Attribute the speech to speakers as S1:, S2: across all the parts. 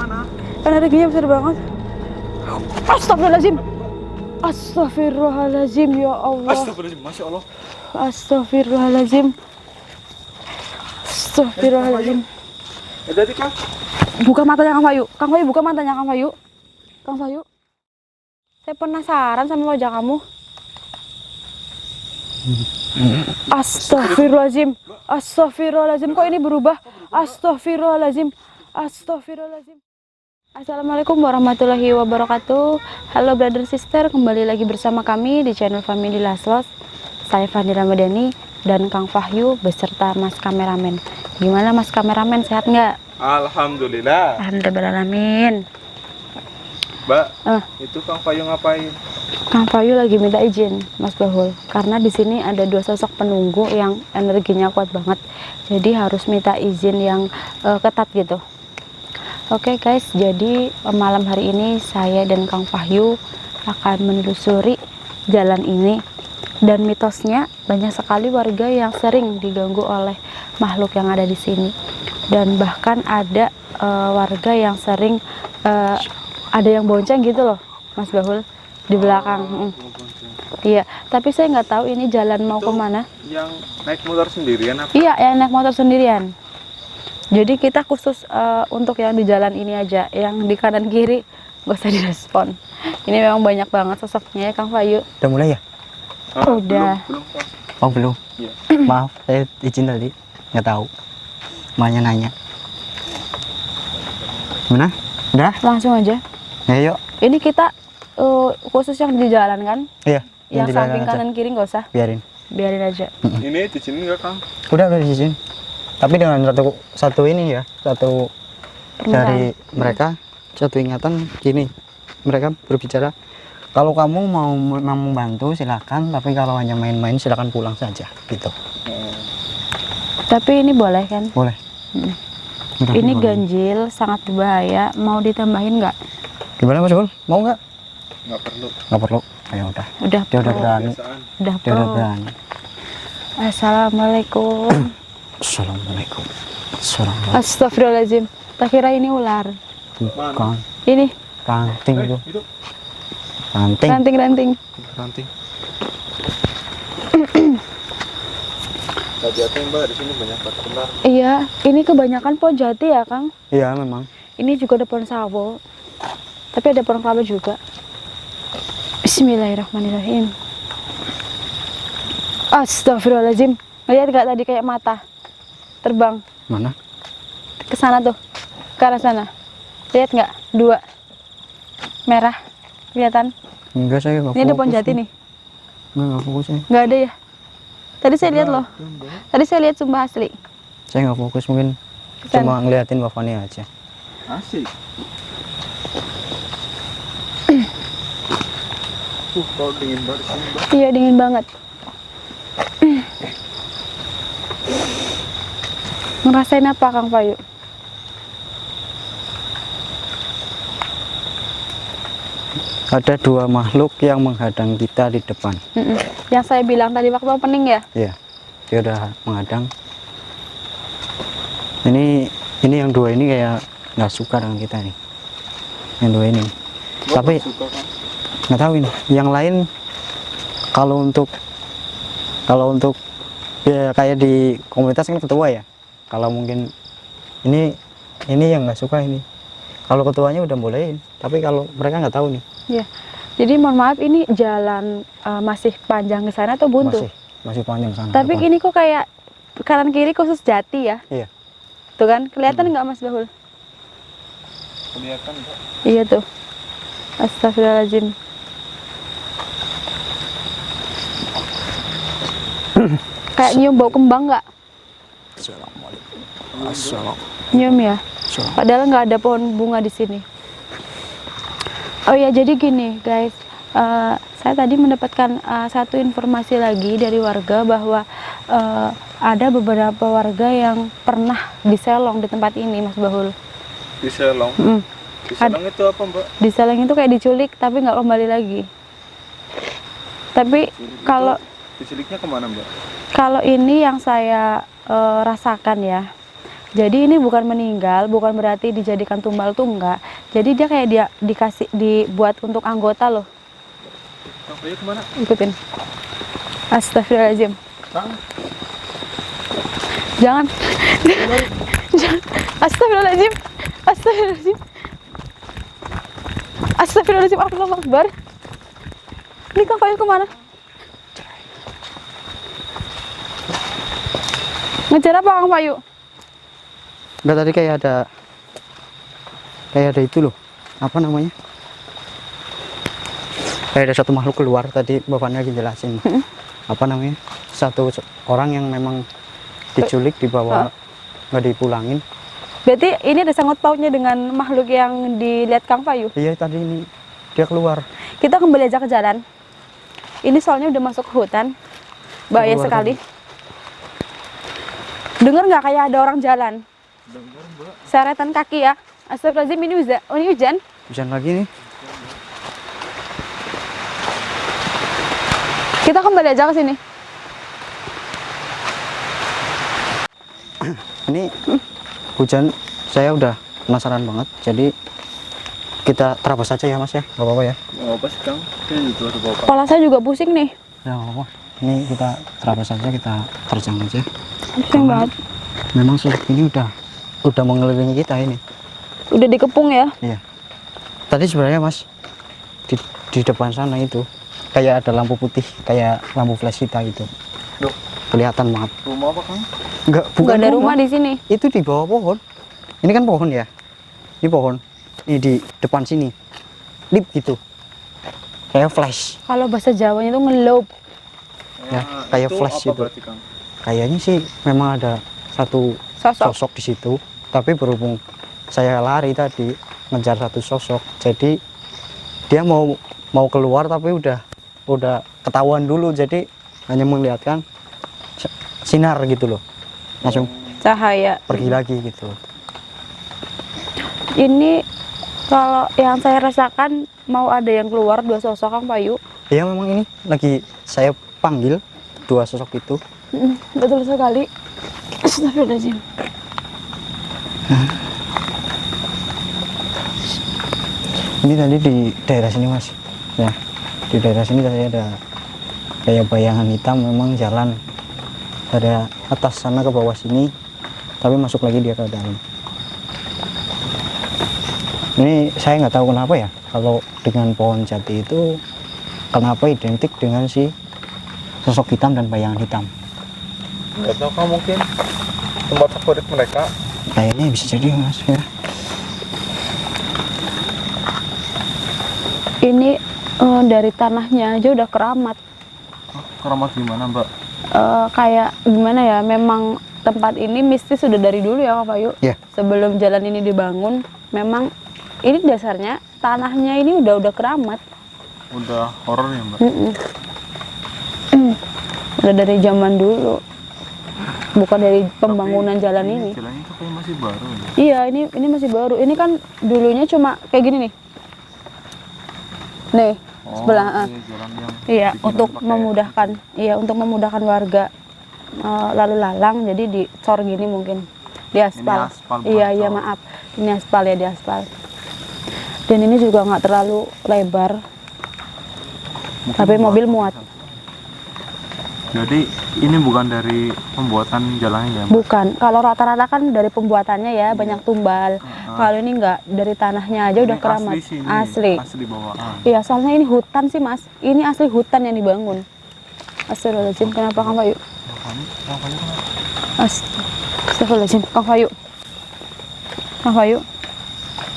S1: mana?
S2: Energinya besar banget. Astagfirullahaladzim. Astagfirullahaladzim, ya Allah.
S1: Astagfirullahaladzim, Masya Allah.
S2: Astagfirullahaladzim. Astagfirullahaladzim.
S1: Tadi Kang.
S2: Buka matanya Kang Fayu. Kang Fayu, buka matanya Kang Fayu. Kang Fayu. Saya penasaran sama wajah kamu. Astagfirullahaladzim. Astagfirullahaladzim. Kok ini berubah? Astagfirullahaladzim. Astagfirullahaladzim. Assalamualaikum warahmatullahi wabarakatuh. Halo brother sister, kembali lagi bersama kami di channel Family Laslos. Saya Fandi Ramadhani dan Kang Fahyu beserta Mas Kameramen. Gimana Mas Kameramen, sehat nggak?
S1: Alhamdulillah.
S2: Alhamdulillahirrahmanirrahim.
S1: Mbak, itu Kang Fahyu ngapain?
S2: Kang Fahyu lagi minta izin Mas Bahul, karena di sini ada dua sosok penunggu yang energinya kuat banget. Jadi harus minta izin yang ketat gitu. Oke guys, jadi malam hari ini saya dan Kang Fahyu akan menelusuri jalan ini. Dan mitosnya banyak sekali warga yang sering diganggu oleh makhluk yang ada di sini. Dan bahkan ada warga yang sering ada yang bonceng gitu loh, Mas Bahul, di belakang. Iya, tapi saya nggak tahu ini jalan mau kemana.
S1: Yang naik motor sendirian apa?
S2: Iya, yang naik motor sendirian. Jadi kita khusus untuk yang di jalan ini aja, yang di kanan kiri gak usah direspon. Ini memang banyak banget sosoknya ya Kang Fahyu.
S3: Udah mulai ya?
S2: Udah.
S1: Belum, Kang.
S3: Oh belum.
S1: Iya.
S3: Maaf, saya izin tadi nggak tahu. Makanya nanya. Mana? Udah?
S2: Langsung aja.
S3: Ya yuk.
S2: Ini kita khusus yang di jalan kan?
S3: Iya.
S2: Yang
S3: di jalan
S2: samping
S3: aja.
S2: kanan kiri nggak usah.
S3: Biarin.
S2: Biarin aja.
S1: Ini di sini nggak Kang?
S3: Udah di sini. Tapi dengan satu ini ya, satu dari mereka, satu ingatan gini. Mereka berbicara, kalau kamu mau membantu silakan, tapi kalau hanya main-main silakan pulang saja, gitu.
S2: Tapi ini boleh kan?
S3: Boleh. Udah,
S2: Ini
S3: boleh.
S2: ganjil, sangat berbahaya. Mau ditambahin nggak?
S3: Gimana Mas Bul? Mau nggak?
S1: Nggak perlu.
S3: Nggak perlu. Ayo udah.
S2: Udah
S3: Dia udah
S2: pro.
S3: berani.
S1: Biasaan.
S2: Udah
S3: Dia udah
S2: pro.
S3: berani.
S2: Assalamualaikum.
S3: Assalamualaikum. Assalamualaikum.
S2: Astagfirullahaladzim. Tak kira ini ular.
S3: Bukan.
S2: Ini
S3: Ranting itu.
S1: Itu
S3: Ranting.
S2: ranting-ranting.
S1: ranting. Hati-hati Mbak, di sini banyak ular.
S2: Iya, ini kebanyakan pohon jati ya Kang.
S3: Iya memang.
S2: Ini juga ada pohon sawo. Tapi ada pohon kelapa juga. Bismillahirrahmanirrahim. Astagfirullahaladzim. Lihat gak tadi kayak mata terbang
S3: Mana?
S2: ke sana tuh, ke arah sana. Lihat nggak? Dua merah kelihatan.
S3: Enggak, saya nggak
S2: Ini ada
S3: fokus
S2: pohon jati nih.
S3: Nggak fokus saya.
S2: Nggak ada ya? Tadi saya lihat loh. Tadi saya lihat sumpah asli.
S3: Saya nggak fokus, mungkin
S2: Sana.
S3: cuma ngeliatin Mbak Fani aja.
S1: Asik. Kalau dingin banget di sini Mbak.
S2: Iya, dingin banget. Ngerasain apa Kang Fahyu?
S3: Ada dua makhluk yang menghadang kita di depan.
S2: Yang saya bilang tadi waktu opening ya?
S3: Iya, dia udah menghadang. Ini yang dua ini kayak nggak suka dengan kita nih. Yang dua ini.
S1: Mbak,
S3: Tapi
S1: suka Kang?
S3: nggak tahu ini. Yang lain kalau untuk ya kayak di komunitas kan ketua ya. Kalau mungkin ini yang nggak suka ini. Kalau ketuanya udah bolehin, tapi kalau mereka nggak tahu nih.
S2: Iya. Jadi mohon maaf, ini jalan masih panjang ke sana atau buntu?
S3: Masih panjang sana.
S2: Tapi
S3: depan.
S2: ini kok kayak kanan kiri khusus jati ya?
S3: Iya.
S2: Tuh kan, kelihatan nggak Mas Bahul?
S1: Kelihatan Mbak.
S2: Iya tuh. Astagfirullahaladzim. Kayak nyium bau kembang nggak?
S3: Assalamualaikum. Assalamualaikum.
S2: Nyium ya? Padahal nggak ada pohon bunga di sini. Oh ya, jadi gini guys, saya tadi mendapatkan satu informasi lagi dari warga bahwa ada beberapa warga yang pernah diselong di tempat ini, Mas Bahul.
S1: Di Selong. Di Selong itu apa Mbak?
S2: Diselong itu kayak diculik tapi nggak kembali lagi. Tapi kalau
S1: Diculiknya kemana Mbak?
S2: ini yang saya rasakan ya, Jadi ini bukan meninggal, bukan berarti dijadikan tumbal tuh enggak. Jadi dia kayak dia dibuat untuk anggota loh.
S1: Kang Fayu kemana?
S2: Ikutin. Astagfirullahaladzim.
S1: Kang?
S2: Jangan. Jangan. Astagfirullahaladzim. Astagfirullahaladzim. Astagfirullahaladzim. Allahu Akbar. Ini Kang Fayu kemana? Ngejar apa Kang Fayu?
S3: Enggak, tadi kayak ada itu loh, apa namanya, kayak ada satu makhluk keluar. Tadi bapaknya lagi jelasin apa namanya, satu orang yang memang diculik, dibawa, nggak dipulangin.
S2: Berarti ini ada sangkut pautnya dengan makhluk yang dilihat Kang Fayu?
S3: Iya, tadi ini dia keluar.
S2: Kita kembali aja ke jalan. Ini soalnya udah masuk ke hutan, bahaya
S3: Keluar
S2: sekali. Dengar nggak kayak ada orang jalan?
S1: Dengar, Mbak.
S2: Seretan kaki ya. Astagfirullahaladzim, ini hujan. Oh, ini hujan.
S3: Hujan lagi nih.
S2: Kita kembali aja ke sini.
S3: Ini hujan, saya udah penasaran banget. Jadi kita terabas aja ya Mas ya, nggak apa-apa ya.
S1: Nggak apa sih Kang, ini juga ada bapak.
S2: Kepala saya juga pusing nih.
S3: Ya nggak apa-apa. Ini kita terabas aja, kita terjang aja.
S2: Pusing banget.
S3: Memang sosok ini udah mengelilingi kita ini.
S2: Udah dikepung ya.
S3: Iya. Tadi sebenarnya Mas di depan sana itu kayak ada lampu putih, kayak lampu flash kita gitu.
S1: Loh,
S3: Kelihatan banget.
S1: rumah apa Kang?
S3: Enggak,
S2: Bukan
S3: bukan
S2: ada rumah di sini.
S3: Itu di bawah pohon. Ini kan pohon ya. Ini pohon. Ini di depan sini. Lip gitu. Kayak flash.
S2: Kalau bahasa Jawanya itu ngelob.
S3: Ya, kayak
S1: itu
S3: flash
S1: apa
S3: gitu.
S1: berarti Kang?
S3: Kayaknya sih memang ada satu sosok di situ. Tapi berhubung saya lari tadi ngejar satu sosok, jadi dia mau keluar tapi udah ketahuan dulu, jadi hanya melihatkan sinar gitu loh, langsung
S2: Cahaya.
S3: pergi lagi gitu.
S2: Ini kalau yang saya rasakan mau ada yang keluar, dua sosok Kang Fayu.
S3: Ya memang ini lagi saya panggil dua sosok itu.
S2: Betul sekali. Astagfirullahaladzim.
S3: Ini tadi di daerah sini Mas, ya di daerah sini tadi ada kayak bayangan hitam, memang jalan dari atas sana ke bawah sini, tapi masuk lagi dia ke dalam. Ini saya nggak tahu kenapa ya, kalau dengan pohon jati itu kenapa identik dengan si sosok hitam dan bayangan hitam.
S1: Nggak tahu Kang, mungkin tempat favorit mereka.
S3: Kayaknya bisa jadi Mas ya.
S2: Ini dari tanahnya aja udah keramat.
S1: Keramat gimana Mbak?
S2: Kayak gimana ya, memang tempat ini mistis sudah dari dulu ya Kang Fayu.
S3: Iya.
S2: Sebelum jalan ini dibangun, memang ini dasarnya tanahnya ini udah keramat.
S1: Udah horor ya Mbak?
S2: Udah dari zaman dulu, bukan dari pembangunan jalan ini.
S1: Jalannya itu kayak masih baru ya?
S2: Iya, ini masih baru. Ini kan dulunya cuma kayak gini nih. Nih, sebelah.
S1: Iya, jalan yang
S2: Iya,
S1: bikinan
S2: untuk
S1: pakai-
S2: memudahkan. Iya, untuk memudahkan warga lalu lalang. Jadi dicor gini mungkin di aspal.
S1: aspal, bukan
S2: Iya, iya
S1: cor.
S2: maaf. Ini aspal ya, di aspal. Dan ini juga nggak terlalu lebar,
S1: Mungkin
S2: tapi
S1: buat-
S2: mobil muat.
S1: Jadi ini bukan dari pembuatan jalannya ya Mbak?
S2: Bukan. Kalau rata-rata kan dari pembuatannya ya, banyak tumbal. Kalau ini nggak, dari tanahnya aja udah
S1: Ini
S2: keramat.
S1: Asli sih ini.
S2: Asli.
S1: Asli bawaan.
S2: Iya, soalnya ini hutan sih Mas. Ini asli hutan yang dibangun. Astagfirullahaladzim, kenapa Kang Fayu?
S1: Makanya kenapa?
S2: Astagfirullahaladzim, Kang Fayu. Kang Fayu.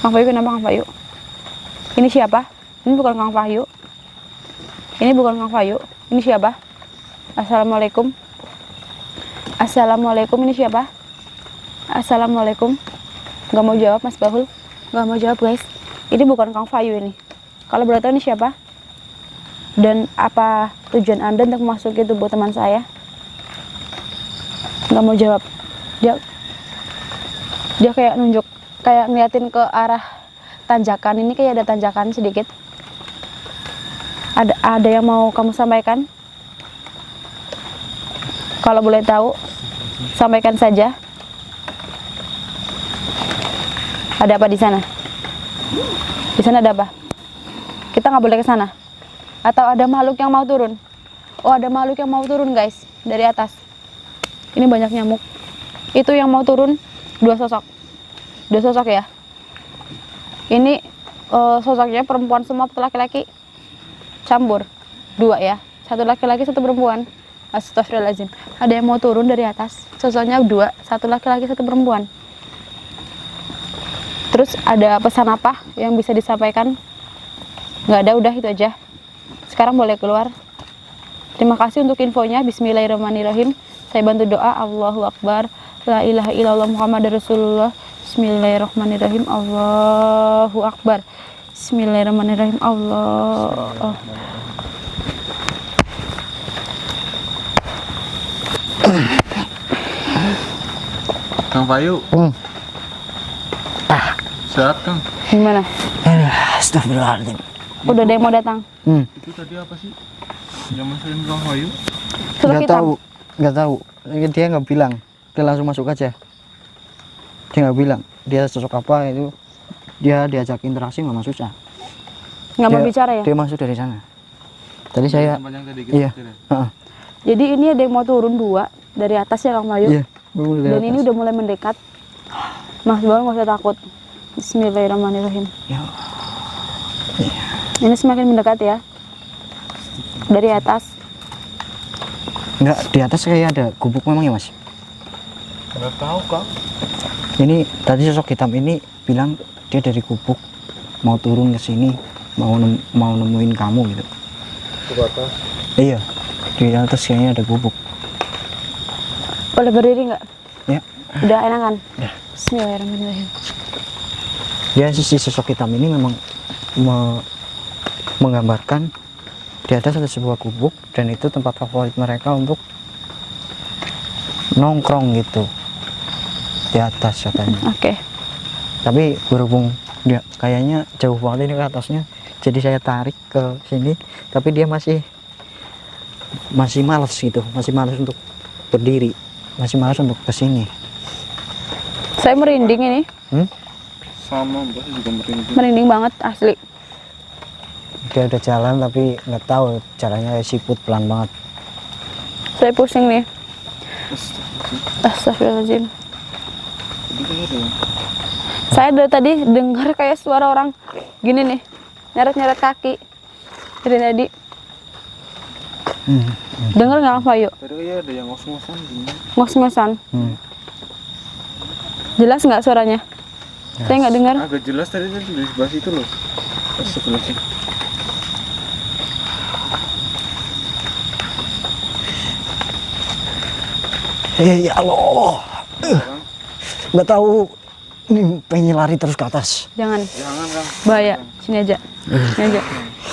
S2: Kang Fayu kenapa Kang Fayu? Ini siapa? Ini bukan Kang Fayu. Ini bukan Kang Fayu. Ini siapa? Assalamualaikum. Assalamualaikum, ini siapa? Assalamualaikum. Gak mau jawab Mas Bahul. Gak mau jawab guys. Ini bukan Kang Fayu ini. Kalau boleh tahu ini siapa? Dan apa tujuan Anda untuk masuk ke tubuh teman saya? Gak mau jawab. Dia kayak nunjuk, kayak ngeliatin ke arah tanjakan. Ini kayak ada tanjakan sedikit. Ada yang mau kamu sampaikan? Kalau boleh tahu, sampaikan saja. Ada apa di sana? Di sana ada apa? Kita nggak boleh ke sana. Atau ada makhluk yang mau turun? Oh, ada makhluk yang mau turun, guys, dari atas. Ini banyak nyamuk. Itu yang mau turun 2 sosok. 2 sosok ya. Ini sosoknya perempuan semua atau laki-laki? Campur. 2 ya. 1 laki-laki, 1 perempuan. Astagfirullahaladzim. Ada yang mau turun dari atas. Sosoknya 2, 1 laki-laki, 1 perempuan. Terus ada pesan apa yang bisa disampaikan? Nggak ada, udah itu aja. Sekarang boleh keluar. Terima kasih untuk infonya. Bismillahirrahmanirrahim. Saya bantu doa. Allahu Akbar. La ilaha illallah Muhammad Rasulullah. Bismillahirrahmanirrahim. Allahu Akbar. Bismillahirrahmanirrahim. Allah.
S1: Kang Payu. Sehat Kang?
S2: Gimana?
S3: Astagfirullahaladzim.
S2: Udah ada yang mau datang?
S1: Itu tadi apa sih? Yang masain Kang Payu?
S2: Sosok
S3: Nggak
S2: hitam.
S3: tahu, nggak tahu. Dia nggak bilang. Dia langsung masuk aja. Dia nggak bilang. Dia sosok apa itu. Dia diajak interaksi nggak masuk susah.
S2: Nggak mau
S3: Dia-
S2: bicara ya?
S3: Dia masuk dari sana. Tadi saya.
S1: Tempat yang tadi kita
S3: Iya.
S1: pikir ya?
S3: Heeh.
S2: Jadi ini ada yang mau turun 2 dari atas ya Kang Bayu.
S3: Iya. Bangun dari
S2: Dan ini
S3: atas.
S2: udah mulai mendekat. Mas Bal nggak usah takut. Bismillahirrahmanirrahim.
S3: Ya.
S2: Ini semakin mendekat ya. Dari atas.
S3: Nggak, di atas kayak ada gubuk memang ya mas.
S1: Nggak tahu Kang.
S3: Ini tadi sosok hitam ini bilang dia dari gubuk mau turun ke sini mau nemuin kamu gitu.
S1: Ke atas.
S3: Iya. Di atas kayaknya ada gubuk.
S2: Boleh berdiri nggak?
S3: Ya.
S2: Udah enakan?
S3: Udah.
S2: Bismillahirrahmanirrahim.
S3: Ya si sosok hitam ini memang menggambarkan di atas ada sebuah gubuk dan itu tempat favorit mereka untuk nongkrong gitu di atas katanya.
S2: Oke.
S3: Tapi berhubung dia kayaknya jauh banget ini ke atasnya, jadi saya tarik ke sini tapi dia masih malas gitu, masih malas untuk berdiri, masih malas untuk ke sini.
S2: Saya merinding ini.
S1: Sama Mbak saya juga merinding.
S2: Merinding banget asli.
S3: Dia udah jalan tapi nggak tahu caranya kayak siput pelan banget.
S2: Saya pusing nih. Astagfirullahaladzim.
S1: Tadi kan ada yang
S2: Saya dari tadi dengar kayak suara orang gini nih, nyeret-nyeret kaki dari tadi. Dengar nggak Kang Bayu?
S1: tadi kayak ada yang ngos-ngosan gini.
S2: Ngos-ngosan. Jelas nggak suaranya? Saya nggak dengar.
S1: Agak jelas tadi di sebelah situ loh. Sebelah sini.
S3: Ya Allah, nggak tahu ini pengen lari terus ke atas.
S2: Jangan,
S1: Jangan Kang.
S2: bahaya. Sini aja. Sini aja.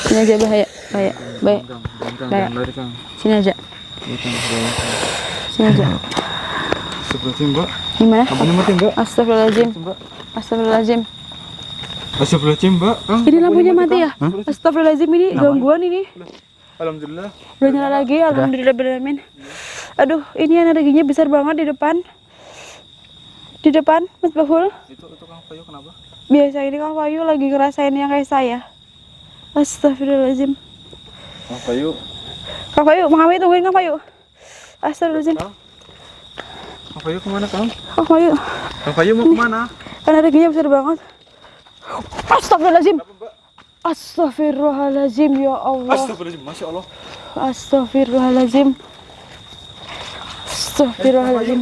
S2: Sini aja bahaya. Bahaya. Bahaya.
S1: Kang, Kang,
S2: Kayak-
S1: jangan lari Kang.
S2: Sini aja.
S1: Iya, Kang, jangan.
S2: Sini aja.
S1: Sebelah sini Mbak.
S2: Gimana?
S1: Lampunya mati Mbak.
S2: Astagfirullahaladzim.
S1: Mbak.
S2: Astagfirullahaladzim.
S1: Sebelah sini Mbak. Kang,
S2: Ini lampunya mati ya?
S1: Kang.
S2: Astagfirullahaladzim, ini gangguan ini.
S1: Alhamdulillah.
S2: Udah nyala lagi, alhamdulillah beralamin. Aduh, ini energinya besar banget di depan. Di depan, Mas Bahul.
S1: Itu Kang Payu kenapa?
S2: Biasa ini Kang Bayu lagi ngerasain yang kayak saya. Astagfirullahaladzim.
S1: Kang Payu.
S2: Kang Bayu, Kang Bayu tungguin Kang Bayu. Astagfirullahaladzim.
S1: Kang Payu kemana Kang?
S2: Kang Bayu,
S1: Kang Payu mau kemana?
S2: energinya besar banget. Astagfirullahaladzim.
S1: Kenapa Mbak?
S2: Astagfirullahaladzim, ya Allah.
S1: Astagfirullahaladzim, Masya Allah.
S2: Astagfirullahaladzim. Astagfirullahaladzim.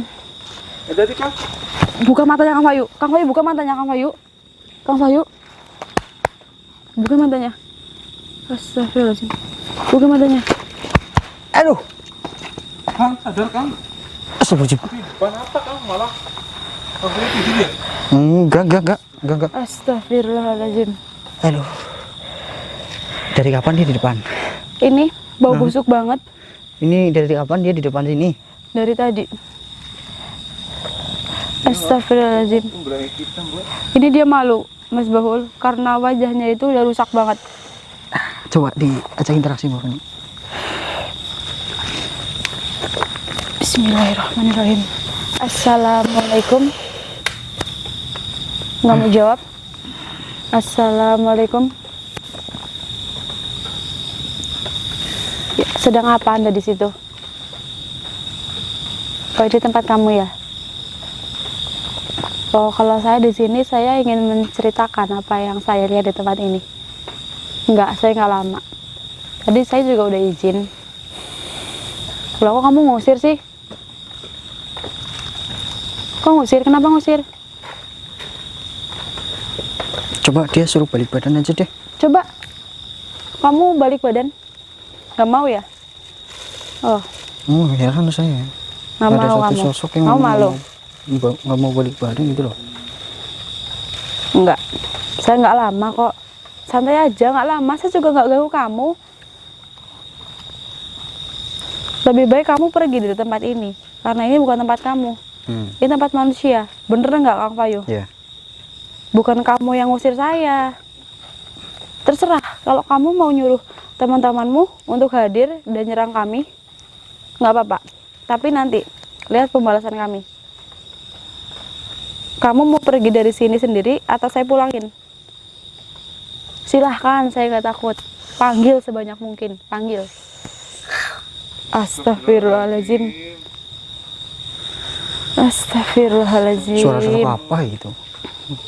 S1: Tadi Kang.
S2: Buka matanya Kang Bayu. Kang Bayu buka matanya Kang Bayu. Kang Bayu. Buka matanya. Astagfirullahaladzim. Buka matanya.
S3: Aduh,
S1: Kang, sadar Kang.
S3: astagfirullahaladzim.
S1: Di depan apa Kang? Malah Kang Payu tidur ya?
S3: Enggak.
S2: Astagfirullahaladzim.
S3: Aduh. Dari kapan dia di depan?
S2: Ini bau busuk banget
S3: Ini dari kapan dia di depan sini?
S2: dari tadi. Astagfirullahaladzim.
S1: Belakang kita Mbak.
S2: Ini dia malu, Mas Bahul, karena wajahnya itu udah rusak banget.
S3: Coba diajak interaksi Mbak.
S2: Bismillahirrahmanirrahim. Assalamualaikum. Nggak mau jawab. Assalamualaikum. Ya, sedang apa Anda di situ? Oh, di tempat kamu ya? Oh, kalau saya di sini saya ingin menceritakan apa yang saya lihat di tempat ini. Enggak, saya nggak lama. Tadi saya juga udah izin. Loh, kok kamu ngusir sih? Kok ngusir? Kenapa ngusir?
S3: Coba dia suruh balik badan aja deh.
S2: Coba. Kamu balik badan? Nggak mau ya? Oh,
S3: Oh, heran saya.
S2: nggak
S3: Ada
S2: mau
S3: satu
S2: kamu.
S3: sosok yang
S2: Kamu malu?
S3: nggak mau balik badan gitu loh.
S2: Enggak. Saya nggak lama kok. Santai aja, nggak lama. Saya juga nggak ganggu kamu. Lebih baik kamu pergi dari tempat ini. Karena ini bukan tempat kamu. Ini tempat manusia. Bener nggak Kang Payu?
S3: Iya.
S2: Bukan kamu yang ngusir saya. Terserah. Kalau kamu mau nyuruh teman-temanmu untuk hadir dan nyerang kami, nggak apa-apa. Tapi nanti lihat pembalasan kami. Kamu mau pergi dari sini sendiri atau saya pulangin? Silahkan, saya nggak takut. Panggil sebanyak mungkin, panggil. Astagfirullahaladzim. Astagfirullahaladzim.
S3: Suara sosok apa itu?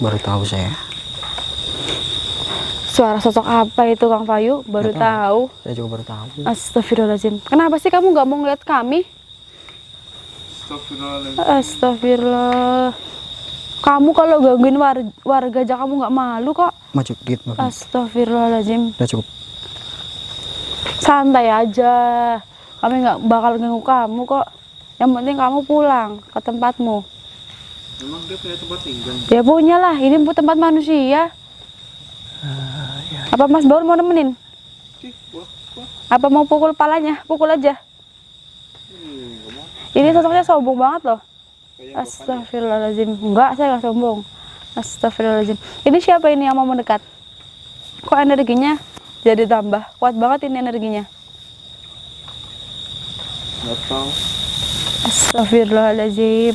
S3: Baru tahu saya.
S2: Suara sosok apa itu Kang Payu? Baru
S3: Nggak
S2: tahu.
S3: Saya juga baru tahu.
S2: Astagfirullahaladzim. Kenapa sih kamu nggak mau ngeliat kami?
S1: Astagfirullahaladzim.
S2: Astagfirullah. Kamu kalau gangguin warga aja kamu nggak malu kok.
S3: Maju dikit, Mbak.
S2: Astagfirullahaladzim.
S3: Udah cukup.
S2: Santai aja. Kami nggak bakal ganggu kamu kok. Yang penting kamu pulang ke tempatmu.
S1: Emang dia punya tempat tinggal?
S2: Ya punya lah. Ini tempat manusia. Apa Mas Baur mau nemenin?
S1: Wah,
S2: Apa mau pukul palanya? Pukul aja.
S1: nggak mau.
S2: Ini sosoknya sombong banget loh.
S1: Kayaknya bapaknya.
S2: Astagfirullahaladzim. Enggak, saya nggak sombong. Astagfirullahaladzim. Ini siapa ini yang mau mendekat? Kok energinya jadi tambah? Kuat banget ini energinya.
S1: Nggak tahu.
S2: Astagfirullahaladzim.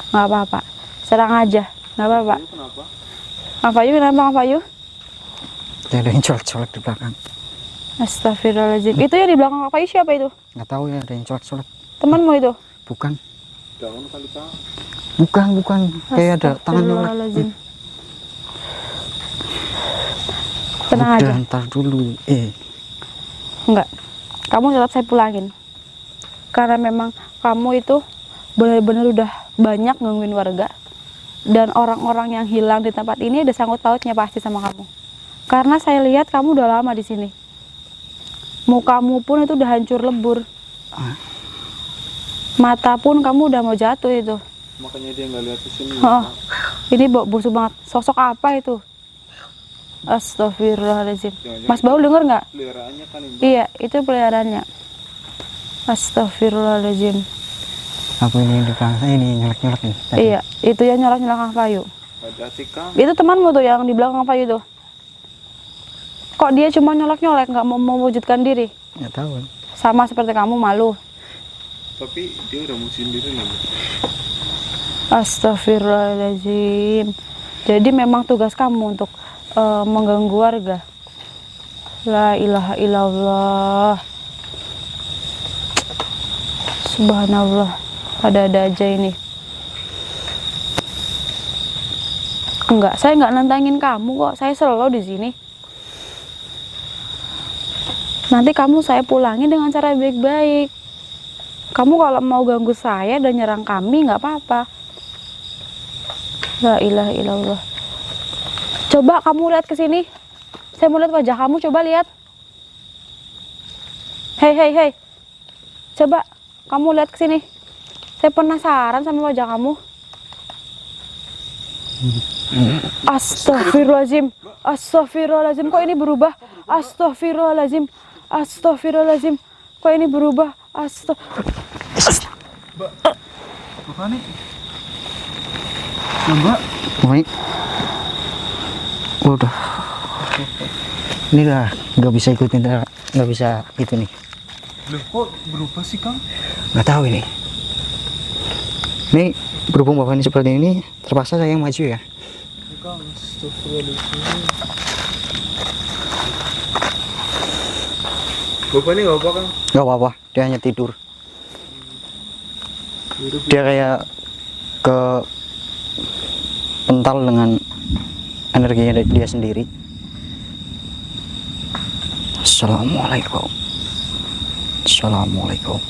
S2: Nggak apa-apa. Serang aja. Nggak apa-apa.
S1: Ini kenapa?
S2: Kang Payu, kenapa Kang Payu?
S3: Ada yang colek-colek di belakang.
S2: Astagfirullahaladzim. Itu yang di belakang Kang Payu siapa itu?
S3: Nggak tahu ya, ada yang colek-colek.
S2: Temanmu itu?
S3: Bukan.
S1: Daun kali Kang.
S3: Bukan. Kayak ada tangan nyolek.
S2: Astagfirullahaladzim. Tenang aja.
S3: Udah, ntar dulu.
S2: Enggak. Kamu tetap saya pulangin. Karena memang kamu itu benar-benar udah banyak gangguin warga. Dan orang-orang yang hilang di tempat ini ada sangkut pautnya pasti sama kamu. Karena saya lihat kamu udah lama di sini. Mukamu pun itu udah hancur lebur. Mata pun kamu udah mau jatuh itu.
S1: Makanya dia nggak lihat ke sini.
S2: Oh, ini busuk banget. Sosok apa itu? Astagfirullahaladzim. Mas Baul denger nggak?
S1: Peliharaannya kan ini.
S2: Iya, itu peliharaannya. Astagfirullahaladzim.
S3: Apa ini di belakang saya ini nyolek-nyolek nih? Tadi.
S2: Iya, itu yang nyolak-nyolak Kang Payu.
S1: Hati-hati Kang.
S2: Itu temanmu tuh yang di belakang Kang Payu tuh. Kok dia cuma nyolek-nyolek, nggak mau mewujudkan diri?
S3: Nggak tahu.
S2: Sama seperti kamu, malu.
S1: Tapi dia udah mau sendiri nih.
S2: Astagfirullahaladzim. Jadi memang tugas kamu untuk mengganggu warga. La ilaha illallah. Subhanallah. Ada-ada aja ini. Enggak, saya nggak nantangin kamu kok. Saya selalu di sini. Nanti kamu saya pulangin dengan cara baik-baik. Kamu kalau mau ganggu saya dan nyerang kami nggak apa-apa. La ilaha illallah. Coba kamu lihat ke sini. Saya mau lihat wajah kamu, coba lihat. Hei. Coba kamu lihat ke sini. Saya penasaran sama wajah kamu. Astagfirullahaladzim. Astagfirullahaladzim. Kok ini berubah? Astagfirullahaladzim. Astagfirullahaladzim. Kok ini berubah?
S1: Mbak. Apa nih? Mbak.
S3: Baik. Udah. Ini lah nggak bisa ikutin, nggak bisa itu nih.
S1: Loh, kok berubah sih Kang?
S3: Nggak tahu ini. Ini berhubung bapak ini seperti ini, terpaksa saya yang maju ya.
S1: Kang. Astagfirullahaladzim. Bapak ini nggak apa Kang?
S3: Nggak apa-apa, dia hanya tidur. Dia kayak ke pental dengan energinya dia sendiri. Assalamualaikum. Assalamualaikum.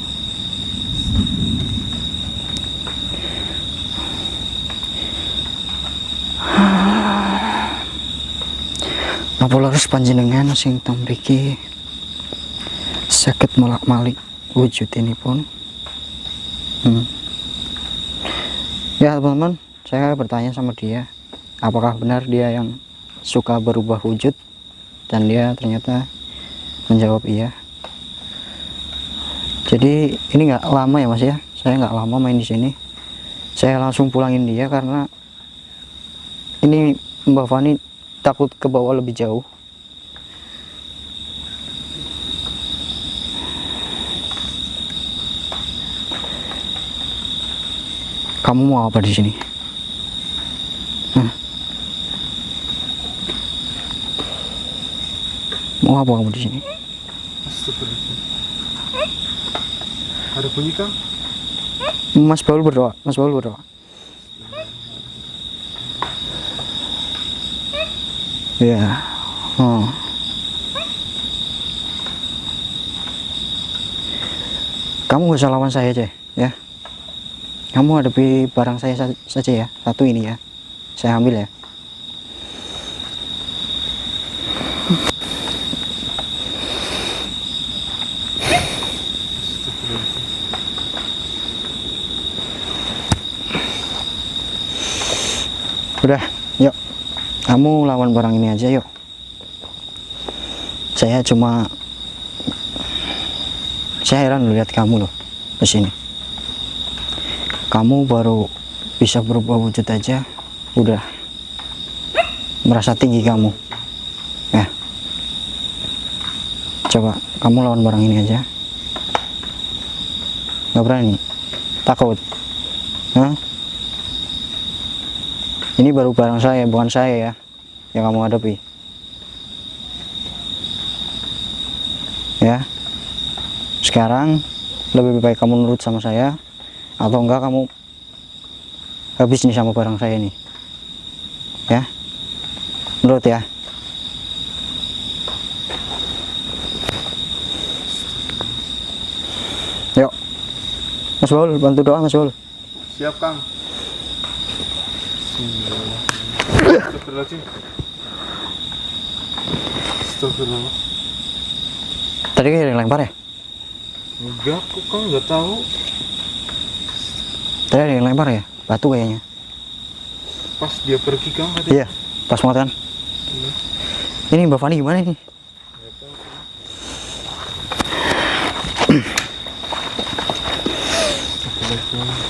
S3: Napa leres panjenengan sing tamriki saged molak-malik wujudinipun. Ya teman-teman, saya bertanya sama dia, apakah benar dia yang suka berubah wujud, dan dia ternyata menjawab iya. Jadi ini nggak lama ya Mas ya, saya nggak lama main di sini, saya langsung pulangin dia karena ini Mbak Fani takut ke bawah lebih jauh. Kamu mau apa di sini? Hah? Mau apa kamu di sini?
S1: Astagfirullahaladzim. Ada bunyi Kang?
S3: Mas Baul berdoa, Mas Baul berdoa. Ya. Oh. Kamu gak usah lawan saya aja ya. Kamu hadapi barang saya saja ya, satu ini ya, saya ambil ya. Udah, yuk, kamu lawan barang ini aja yuk. Saya heran lihat kamu loh di sini. Kamu baru bisa berubah wujud aja udah merasa tinggi kamu ya. Coba kamu lawan barang ini aja. Nggak berani? Takut? Hah? Ini baru barang saya, bukan saya ya yang kamu hadapi ya. Sekarang lebih baik kamu nurut sama saya, atau enggak kamu habis nih sama barang saya nih ya. Menurut ya. Yuk Mas Baul, bantu doa Mas Baul.
S1: Siap Kang. Astagfirullahaladzim. Astagfirullah.
S3: Tadi kayak ada yang lempar ya?
S1: Enggak, kok Kang nggak tahu.
S3: Tadi ada yang lempar ya? Batu kayaknya.
S1: Pas dia pergi Kang tadi.
S3: Iya, pas banget kan?
S1: Iya.
S3: Ini Mbak Fani gimana nih?
S1: Nggak tahu, Kang. Astagfirullahaladzim.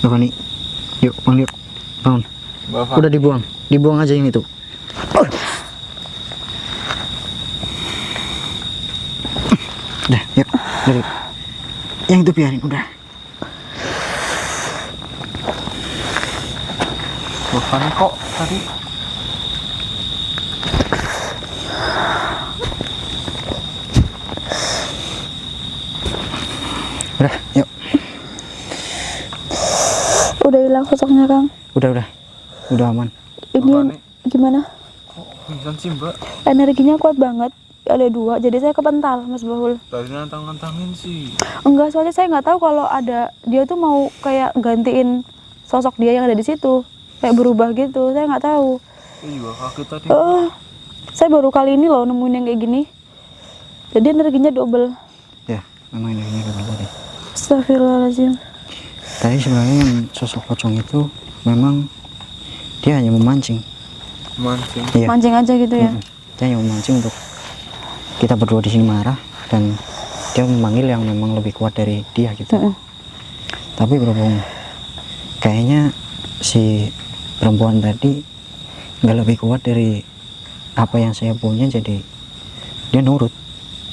S3: Mbak Fani, yuk bangun yuk, bangun. Udah dibuang aja yang itu. Udah, yuk, dari yang itu biarin udah.
S1: Bukan kok tadi.
S3: Udah, yuk.
S2: Udah hilang sosoknya Kang.
S3: Udah aman.
S2: Ini
S1: Makanya,
S2: gimana?
S1: kok pingsan sih Mbak?
S2: Energinya kuat banget. Ada dua, jadi saya kepental Mas Bahul.
S1: Tadi nantang-nantangin sih.
S2: Enggak, soalnya saya nggak tahu kalau ada dia tuh mau kayak gantiin sosok dia yang ada di situ, kayak berubah gitu. Saya nggak tahu.
S1: Saya juga kaget tadi.
S2: Saya baru kali ini loh nemuin yang kayak gini. Jadi energinya double.
S3: Ya, memang ini double tadi.
S2: Astagfirullahaladzim.
S3: Tadi sebenarnya yang sosok pocong itu memang dia hanya memancing.
S1: Mancing.
S3: Iya.
S2: Mancing aja gitu ya.
S3: Dia hanya memancing untuk kita berdua di sini marah, dan dia memanggil yang memang lebih kuat dari dia gitu. Tapi berhubung kayaknya si perempuan tadi nggak lebih kuat dari apa yang saya punya, jadi dia nurut.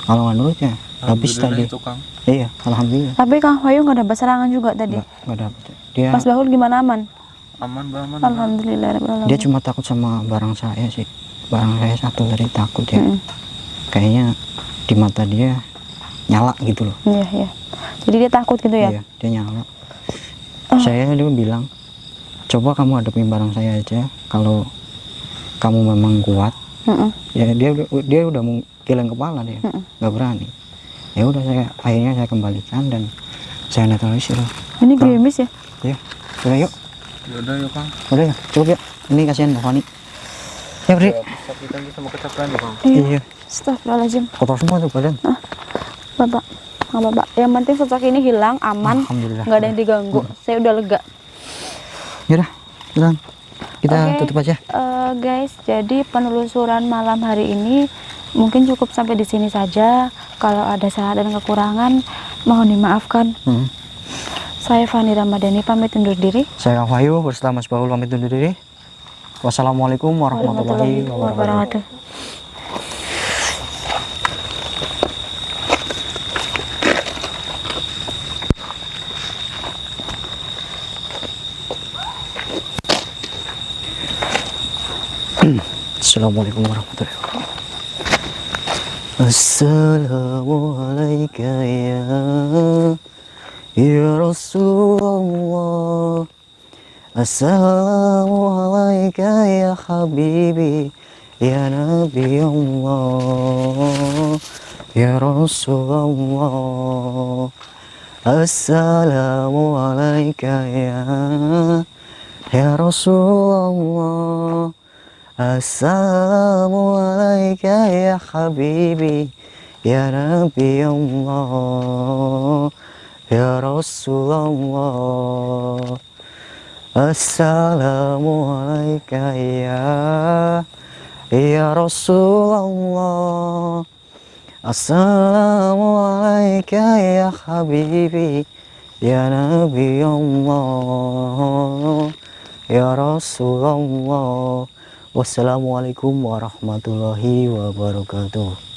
S3: Kalau nggak nurut ya habis tadi.
S1: Itu, Kang.
S3: Iya, alhamdulillah.
S2: Tapi Kang Wahyu nggak dapat serangan juga tadi.
S3: Nggak dapet. Dia
S2: Mas Bahul gimana, aman?
S1: Aman, Mbak, aman.
S2: Alhamdulillah.
S3: dia cuma takut sama barang saya sih. Barang saya satu tadi takut ya. Kayaknya di mata dia nyala gitu loh.
S2: Iya, iya. Jadi dia takut gitu ya?
S3: Iya, dia nyala. Saya dia bilang, coba kamu hadapin barang saya aja. Kalau kamu memang kuat, ya dia udah mau geleng kepala, dia nggak berani. Ya udah, akhirnya saya kembalikan dan saya netralisir.
S2: Ini gerimis ya?
S3: Ya, udah yuk.
S1: Yaudah yuk, Kang.
S3: Udah ya, cukup ya. Ini kasihan Mbak Fani. Ya, Bri.
S1: Sakitan sama kecapean ya, Kang.
S3: Iya.
S2: Astagfirullahaladzim.
S3: Kotor semua tuh badan.
S2: Bapak, nggak bapak. Yang penting sosok ini hilang, aman,
S3: Alhamdulillah.
S2: nggak ada yang diganggu. Saya udah lega.
S3: Yaudah, pulang. Kita
S2: Oke,
S3: tutup aja.
S2: guys, jadi penelusuran malam hari ini mungkin cukup sampai di sini saja. Kalau ada salah dan kekurangan, mohon dimaafkan. Saya Fani Ramadhani pamit undur diri.
S3: Saya Kang Wahyu bersama Mas Bahul pamit undur diri. Wassalamualaikum warahmatullahi wabarakatuh. Assalamualaikum warahmatullahi wabarakatuh. Assalamualaikum ya Rasulullah. Assalamualaikum ya Habibi, ya Nabi Allah, ya Rasulullah. Assalamualaikum ya Rasulullah. Assalamualaikum ya Habibi, ya Nabi Allah, ya Rasulullah. Assalamualaikum ya Rasulullah. Assalamualaikum ya Habibi, ya Nabi Allah, ya Rasulullah. Wassalamualaikum warahmatullahi wabarakatuh.